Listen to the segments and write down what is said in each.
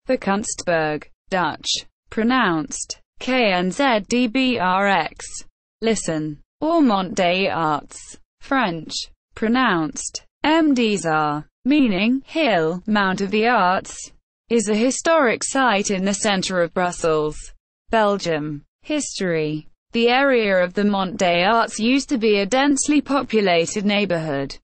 The Kunstberg, Dutch, pronounced ʻkṱnzdbɛrx, listen, or Mont des Arts, French, pronounced dɛzaʁ, meaning hill, Mount of the Arts, is a historic site in the center of Brussels, Belgium. History. The area of the Mont des Arts used to be a densely populated neighborhood.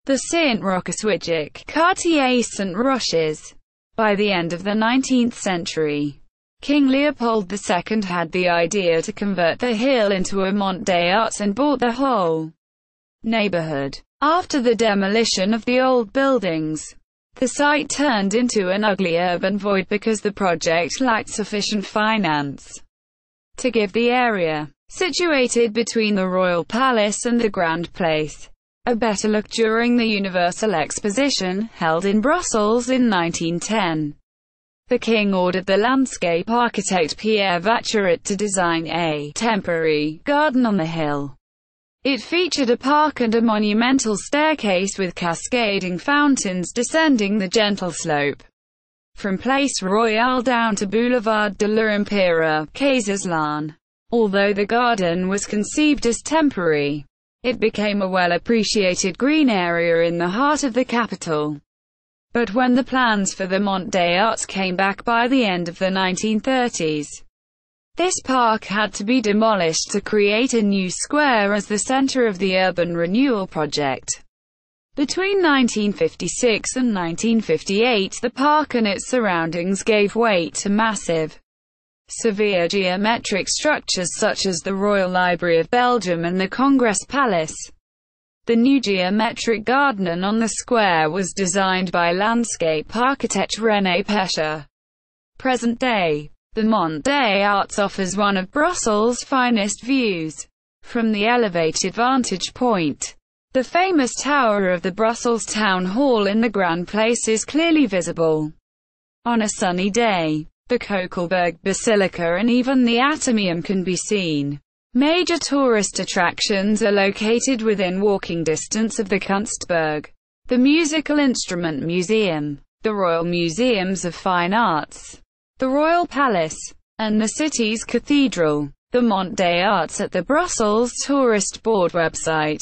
The Sint-Rocheswijck quartier St. Roches. By the end of the 19th century, King Leopold II had the idea to convert the hill into a Mont des Arts and bought the whole neighborhood. After the demolition of the old buildings, the site turned into an ugly urban void because the project lacked sufficient finance to give the area, situated between the Royal Palace and the Grand Place, a better look during the Universal Exposition, held in Brussels in 1910. The king ordered the landscape architect Pierre Vacherat to design a temporary garden on the hill. It featured a park and a monumental staircase with cascading fountains descending the gentle slope from Place Royale down to Boulevard de l'Empire, Kaiserslaan. Although the garden was conceived as temporary, it became a well-appreciated green area in the heart of the capital. But when the plans for the Mont des Arts came back by the end of the 1930s, this park had to be demolished to create a new square as the center of the urban renewal project. Between 1956 and 1958, the park and its surroundings gave way to massive, severe geometric structures such as the Royal Library of Belgium and the Congress Palace. The new geometric garden on the square was designed by landscape architect René Pescher. Present day, the Mont des Arts offers one of Brussels' finest views. From the elevated vantage point, the famous tower of the Brussels Town Hall in the Grand Place is clearly visible. On a sunny day, the Kunstberg Basilica and even the Athenaeum can be seen. Major tourist attractions are located within walking distance of the Kunstberg, the Musical Instrument Museum, the Royal Museums of Fine Arts, the Royal Palace, and the city's cathedral. The Mont des Arts at the Brussels Tourist Board website.